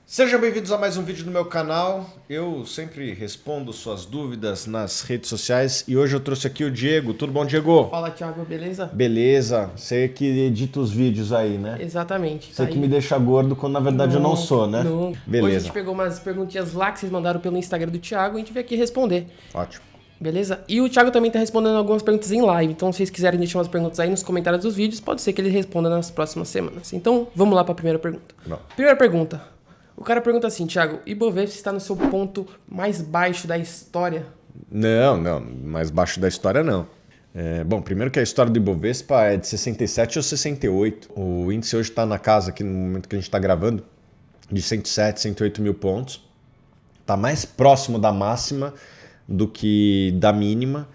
Sejam bem-vindos a mais um vídeo do meu canal. Eu sempre respondo suas dúvidas nas redes sociais e hoje eu trouxe aqui o Diego. Tudo bom, Diego? Fala, Thiago, beleza? Beleza. Você que edita os vídeos aí, né? Exatamente, tá Você que me aí. deixa gordo quando na verdade eu não sou, né? Não. Hoje a Beleza. gente pegou umas perguntinhas lá que vocês mandaram pelo Instagram do Thiago e a gente veio aqui responder, Ótimo. beleza? E o Thiago também tá respondendo algumas perguntas em live, então se vocês quiserem deixar umas perguntas aí nos comentários dos vídeos, pode ser que ele responda nas próximas semanas. Então, vamos lá pra primeira pergunta. Não. Primeira pergunta. O cara pergunta assim, Thiago, Ibovespa está no seu ponto mais baixo da história? Não, mais baixo da história não. Bom, primeiro que a história do Ibovespa é de 67 ou 68. O índice hoje está na casa, aqui no momento que a gente está gravando, de 107, 108 mil pontos. Está mais próximo da máxima do que da mínima.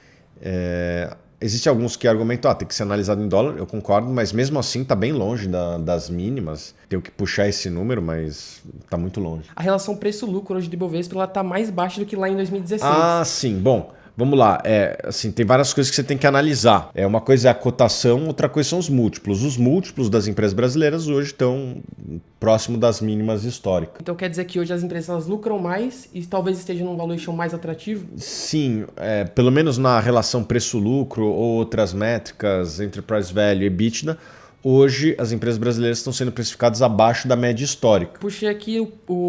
Existem alguns que argumentam tem que ser analisado em dólar, eu concordo, mas mesmo assim está bem longe das mínimas. Tenho que puxar esse número, mas está muito longe. A relação preço-lucro hoje do Ibovespa ela tá mais baixa do que lá em 2016. Ah, sim. Bom, vamos lá. Assim, tem várias coisas que você tem que analisar. Uma coisa é a cotação, outra coisa são os múltiplos. Os múltiplos das empresas brasileiras hoje estão próximo das mínimas históricas. Então quer dizer que hoje as empresas elas lucram mais e talvez estejam num valuation mais atrativo? Sim, pelo menos na relação preço-lucro ou outras métricas, Enterprise Value e EBITDA, hoje as empresas brasileiras estão sendo precificadas abaixo da média histórica. Puxei aqui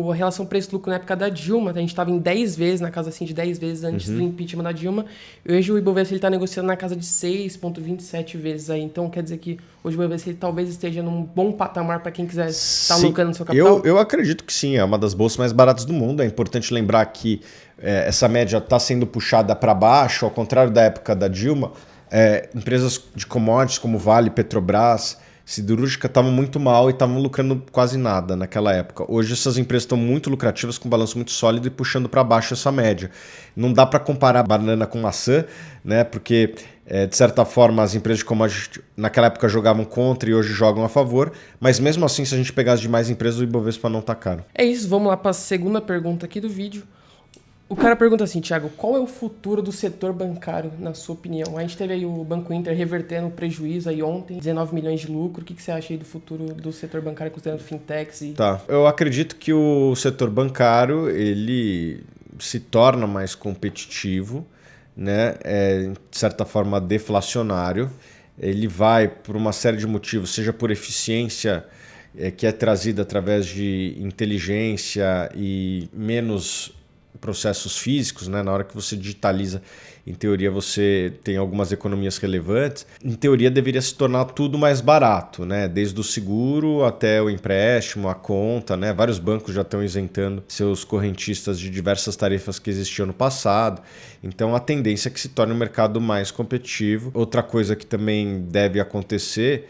a relação preço-lucro na época da Dilma, a gente estava em 10 vezes, na casa assim de 10 vezes antes do impeachment da Dilma. E hoje o Ibovespa está negociando na casa de 6,27 vezes aí. Então quer dizer que hoje o Ibovespa ele talvez esteja num bom patamar para quem quiser estar lucrando no seu capital? Eu acredito que sim, é uma das bolsas mais baratas do mundo. É importante lembrar que essa média está sendo puxada para baixo, ao contrário da época da Dilma. Empresas de commodities como Vale, Petrobras, siderúrgica estavam muito mal e estavam lucrando quase nada naquela época. Hoje essas empresas estão muito lucrativas, com balanço muito sólido e puxando para baixo essa média. Não dá para comparar banana com maçã, né? Porque de certa forma as empresas de commodities naquela época jogavam contra e hoje jogam a favor, mas mesmo assim se a gente pegar as demais empresas o Ibovespa não está caro. É isso, vamos lá para a segunda pergunta aqui do vídeo. O cara pergunta assim, Thiago, qual é o futuro do setor bancário, na sua opinião? A gente teve aí o Banco Inter revertendo o prejuízo aí ontem, 19 milhões de lucro. O que você acha aí do futuro do setor bancário, considerando fintechs e... Tá, eu acredito que o setor bancário, ele se torna mais competitivo, né? De certa forma deflacionário. Ele vai por uma série de motivos, seja por eficiência que é trazida através de inteligência e menos processos físicos, né? Na hora que você digitaliza, em teoria você tem algumas economias relevantes. Em teoria deveria se tornar tudo mais barato, né? Desde o seguro até o empréstimo, a conta, né? Vários bancos já estão isentando seus correntistas de diversas tarifas que existiam no passado. Então a tendência é que se torne um mercado mais competitivo. Outra coisa que também deve acontecer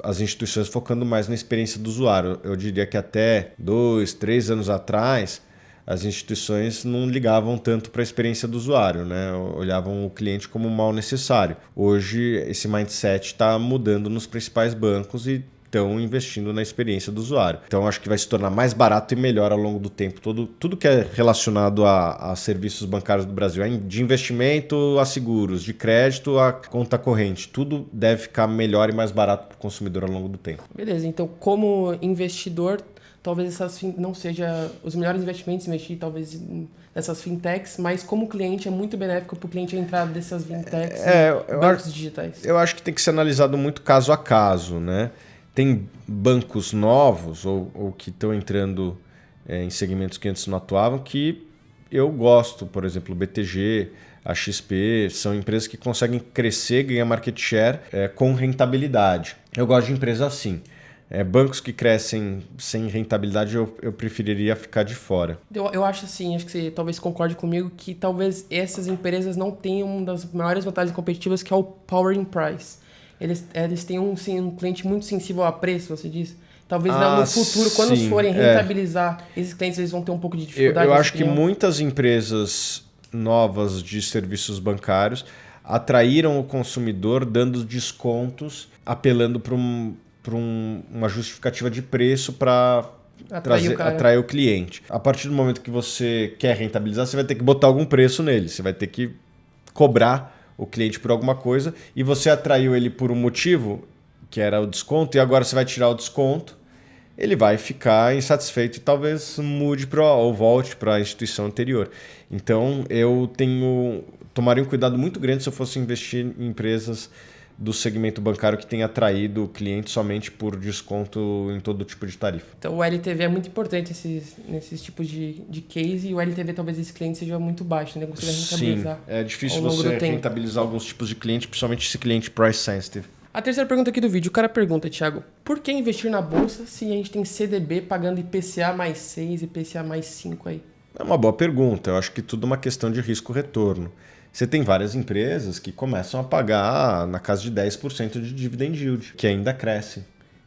as instituições focando mais na experiência do usuário. Eu diria que até 2, 3 anos atrás as instituições não ligavam tanto para a experiência do usuário, né? Olhavam o cliente como um mal necessário. Hoje esse mindset está mudando nos principais bancos e estão investindo na experiência do usuário. Então acho que vai se tornar mais barato e melhor ao longo do tempo. Tudo que é relacionado a serviços bancários do Brasil, de investimento a seguros, de crédito a conta corrente, tudo deve ficar melhor e mais barato para o consumidor ao longo do tempo. Beleza, então como investidor, talvez essas não seja os melhores investimentos investir talvez nessas fintechs, mas como cliente é muito benéfico para o cliente a entrada dessas fintechs e bancos digitais. Eu acho que tem que ser analisado muito caso a caso, né? Tem bancos novos ou que estão entrando em segmentos que antes não atuavam que eu gosto, por exemplo, o BTG, a XP, são empresas que conseguem crescer, ganhar market share com rentabilidade. Eu gosto de empresas assim. Bancos que crescem sem rentabilidade eu preferiria ficar de fora. Eu acho assim, acho que você talvez concorde comigo que talvez essas empresas não tenham uma das maiores vantagens competitivas que é o power in price. Eles têm um cliente muito sensível a preço, você diz. Talvez no futuro, quando forem rentabilizar esses clientes, eles vão ter um pouco de dificuldade. Eu acho que muitas empresas novas de serviços bancários atraíram o consumidor dando descontos, apelando para uma justificativa de preço para atrair o cliente. A partir do momento que você quer rentabilizar, você vai ter que botar algum preço nele, você vai ter que cobrar o cliente por alguma coisa e você atraiu ele por um motivo, que era o desconto, e agora você vai tirar o desconto ele vai ficar insatisfeito e talvez mude ou volte para a instituição anterior. Então, tomaria um cuidado muito grande se eu fosse investir em empresas do segmento bancário que tem atraído o cliente somente por desconto em todo tipo de tarifa. Então o LTV é muito importante nesses tipos de case, e o LTV talvez esse cliente seja muito baixo, né? Consiga rentabilizar. Sim, é difícil você rentabilizar alguns tipos de cliente, principalmente esse cliente price sensitive. A terceira pergunta aqui do vídeo, o cara pergunta, Thiago, por que investir na bolsa se a gente tem CDB pagando IPCA mais 6, IPCA mais 5 aí? É uma boa pergunta, eu acho que tudo é uma questão de risco-retorno. Você tem várias empresas que começam a pagar na casa de 10% de dividend yield, que ainda cresce.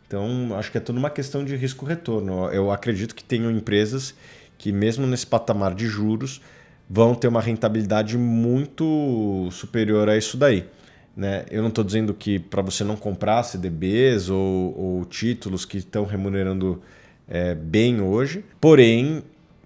Então, acho que é tudo uma questão de risco-retorno. Eu acredito que tenham empresas que, mesmo nesse patamar de juros, vão ter uma rentabilidade muito superior a isso daí. Né? Eu não estou dizendo que para você não comprar CDBs ou títulos que estão remunerando bem hoje, porém,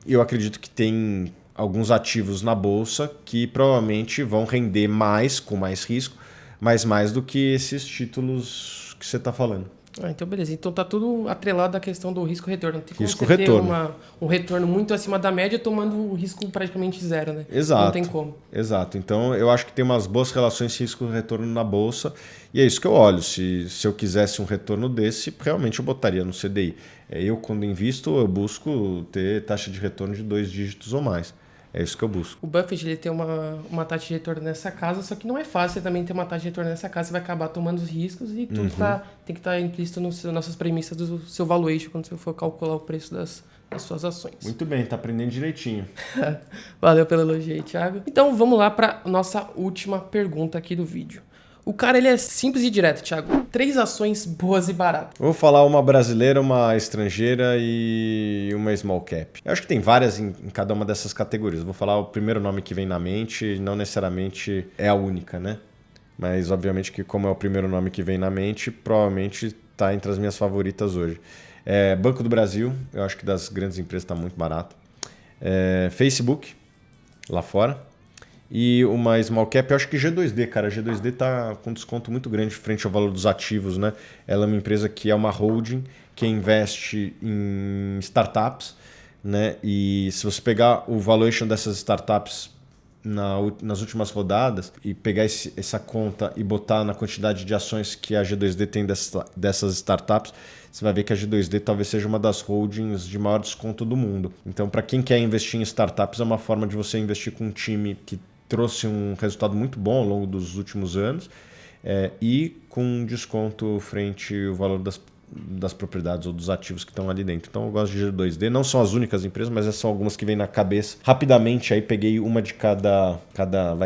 eu acredito que tem alguns ativos na bolsa que provavelmente vão render mais, com mais risco, mas mais do que esses títulos que você está falando. Então beleza, então tá tudo atrelado à questão do risco-retorno. Não tem como Risco você retorno. ter um retorno muito acima da média tomando o risco praticamente zero, né? Exato. Não tem como. Exato. Então eu acho que tem umas boas relações risco-retorno na bolsa e é isso que eu olho. Se eu quisesse um retorno desse, realmente eu botaria no CDI. Eu, quando invisto, eu busco ter taxa de retorno de 2 dígitos ou mais. É isso que eu busco. O Buffett ele tem uma taxa de retorno nessa casa, só que não é fácil você também ter uma taxa de retorno nessa casa, você vai acabar tomando os riscos e tudo tem que estar implícito nas nossas premissas do seu valuation quando você for calcular o preço das suas ações. Muito bem, tá aprendendo direitinho. Valeu pelo elogio aí, Thiago. Então vamos lá para nossa última pergunta aqui do vídeo. O cara ele é simples e direto, Thiago. 3 ações boas e baratas. Vou falar uma brasileira, uma estrangeira e uma small cap. Eu acho que tem várias em cada uma dessas categorias. Vou falar o primeiro nome que vem na mente, não necessariamente é a única, né? Mas obviamente que como é o primeiro nome que vem na mente, provavelmente está entre as minhas favoritas hoje. Banco do Brasil, eu acho que das grandes empresas está muito barato. Facebook, lá fora. E uma small cap, eu acho que G2D, cara. A G2D está com desconto muito grande frente ao valor dos ativos, né? Ela é uma empresa que é uma holding que investe em startups, né? E se você pegar o valuation dessas startups nas últimas rodadas e pegar essa conta e botar na quantidade de ações que a G2D tem dessas startups, você vai ver que a G2D talvez seja uma das holdings de maior desconto do mundo. Então, para quem quer investir em startups, é uma forma de você investir com um time que trouxe um resultado muito bom ao longo dos últimos anos e com desconto frente ao valor das propriedades ou dos ativos que estão ali dentro. Então eu gosto de G2D, não são as únicas empresas, mas essas são algumas que vêm na cabeça. Rapidamente aí peguei uma de cada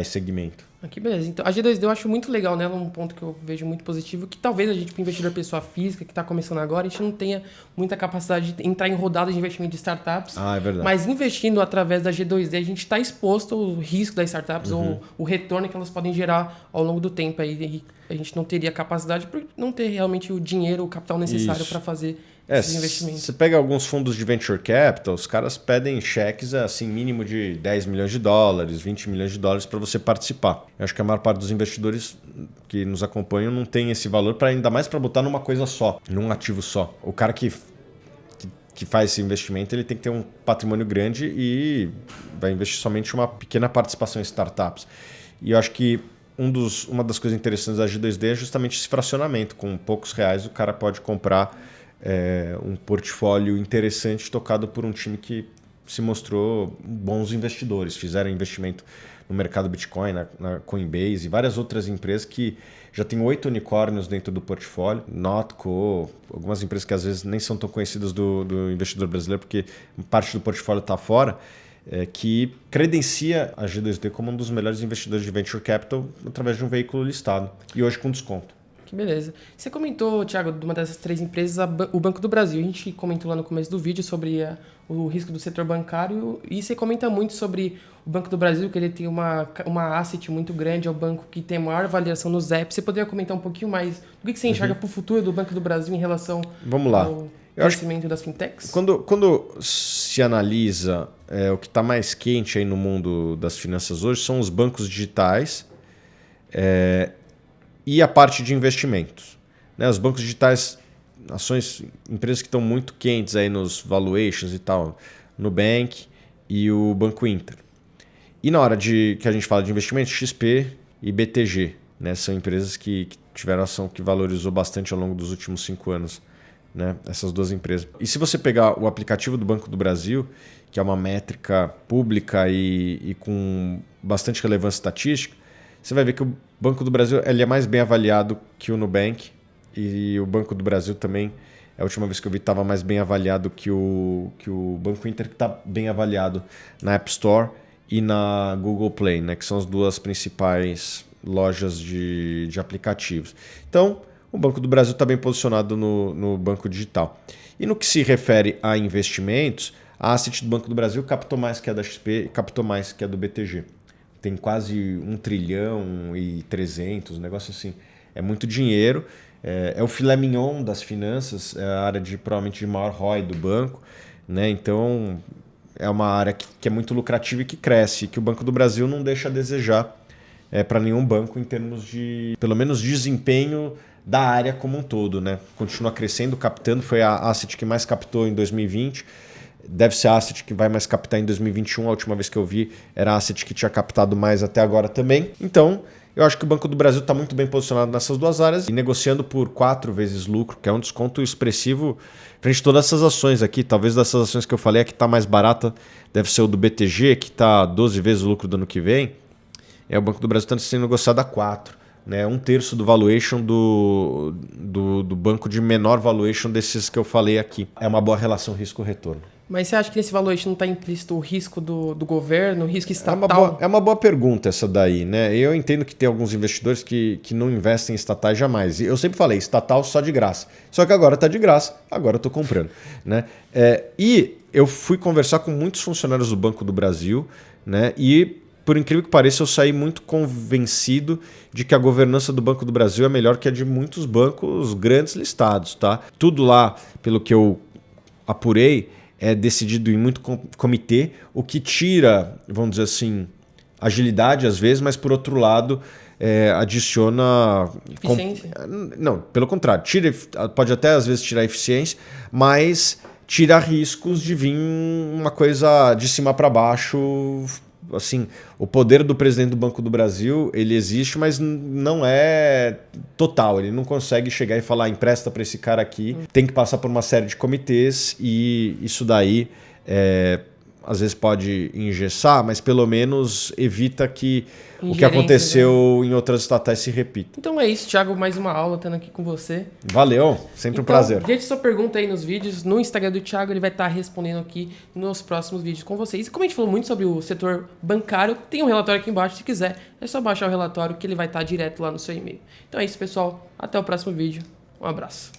segmento. Aqui, beleza. Então, a G2D eu acho muito legal nela, um ponto que eu vejo muito positivo, que talvez a gente, para investidor pessoa física, que está começando agora, a gente não tenha muita capacidade de entrar em rodada de investimento de startups. Ah, é verdade. Mas investindo através da G2D, a gente está exposto ao risco das startups ou o retorno que elas podem gerar ao longo do tempo. Aí a gente não teria capacidade por não ter realmente o dinheiro, o capital necessário para fazer esses investimentos. Você pega alguns fundos de venture capital, os caras pedem cheques assim, mínimo de 10 milhões de dólares, 20 milhões de dólares para você participar. Eu acho que a maior parte dos investidores que nos acompanham não tem esse valor, ainda mais para botar numa coisa só, num ativo só. O cara que faz esse investimento, ele tem que ter um patrimônio grande e vai investir somente uma pequena participação em startups. E eu acho que uma das coisas interessantes da G2D é justamente esse fracionamento. Com poucos reais, o cara pode comprar um portfólio interessante tocado por um time que se mostrou bons investidores. Fizeram investimento no mercado Bitcoin, na Coinbase e várias outras empresas que já tem 8 unicórnios dentro do portfólio. Notco, algumas empresas que às vezes nem são tão conhecidas do investidor brasileiro porque parte do portfólio está fora, que credencia a G2D como um dos melhores investidores de venture capital através de um veículo listado e hoje com desconto. Que beleza. Você comentou, Thiago, de uma dessas 3 empresas, o Banco do Brasil. A gente comentou lá no começo do vídeo sobre o risco do setor bancário e você comenta muito sobre o Banco do Brasil, que ele tem uma asset muito grande, é o banco que tem a maior avaliação no ZEP. Você poderia comentar um pouquinho mais do que você enxerga para o futuro do Banco do Brasil em relação ao crescimento das fintechs? Quando se analisa o que está mais quente aí no mundo das finanças hoje, são os bancos digitais e a parte de investimentos. Os bancos digitais ações, empresas que estão muito quentes aí nos valuations e tal, Nubank e o Banco Inter. E na hora que a gente fala de investimento, XP e BTG, né? São empresas que tiveram ação que valorizou bastante ao longo dos últimos 5 anos, né? Essas duas empresas. E se você pegar o aplicativo do Banco do Brasil, que é uma métrica pública e com bastante relevância estatística, você vai ver que o Banco do Brasil ele é mais bem avaliado que o Nubank, e o Banco do Brasil também, a última vez que eu vi, estava mais bem avaliado que o Banco Inter, que está bem avaliado na App Store e na Google Play, né, que são as duas principais lojas de aplicativos. Então, o Banco do Brasil está bem posicionado no banco digital. E no que se refere a investimentos, a asset do Banco do Brasil captou mais que a da XP e captou mais que a do BTG. Tem quase 1 trilhão e 300, um negócio assim. É muito dinheiro. É o filé mignon das finanças, é a área provavelmente de maior ROI do banco, né? Então, é uma área que é muito lucrativa e que cresce, que o Banco do Brasil não deixa a desejar para nenhum banco em termos de, pelo menos, desempenho da área como um todo, né? Continua crescendo, captando, foi a asset que mais captou em 2020, deve ser a asset que vai mais captar em 2021, a última vez que eu vi era a asset que tinha captado mais até agora também. Então, eu acho que o Banco do Brasil está muito bem posicionado nessas duas áreas e negociando por 4 vezes lucro, que é um desconto expressivo frente a todas essas ações aqui. Talvez dessas ações que eu falei, a que está mais barata deve ser o do BTG, que está 12 vezes o lucro do ano que vem. O Banco do Brasil está sendo negociado a 4. Né? 1/3 do valuation do banco de menor valuation desses que eu falei aqui. É uma boa relação risco-retorno. Mas você acha que nesse valuation não está implícito o risco do governo, o risco estatal? É uma boa pergunta essa daí, né? Eu entendo que tem alguns investidores que não investem em estatais jamais. Eu sempre falei, estatal só de graça. Só que agora está de graça, agora eu estou comprando. Né? E eu fui conversar com muitos funcionários do Banco do Brasil, né? E, por incrível que pareça, eu saí muito convencido de que a governança do Banco do Brasil é melhor que a de muitos bancos grandes listados. Tá? Tudo lá, pelo que eu apurei, é decidido em muito comitê, o que tira, vamos dizer assim, agilidade às vezes, mas por outro lado adiciona... Eficiência? Não, pelo contrário, pode até às vezes tirar eficiência, mas tira riscos de vir uma coisa de cima para baixo. Assim, o poder do presidente do Banco do Brasil, ele existe, mas não é total. Ele não consegue chegar e falar, empresta para esse cara aqui. Tem que passar por uma série de comitês e isso daí às vezes pode engessar, mas pelo menos evita que o que aconteceu em outras estatais se repita. Então é isso, Thiago, mais uma aula tendo aqui com você. Valeu, sempre um prazer. Deixe sua pergunta aí nos vídeos, no Instagram do Thiago, ele vai estar respondendo aqui nos próximos vídeos com vocês. E como a gente falou muito sobre o setor bancário, tem um relatório aqui embaixo, se quiser, é só baixar o relatório que ele vai estar direto lá no seu e-mail. Então é isso, pessoal, até o próximo vídeo, um abraço.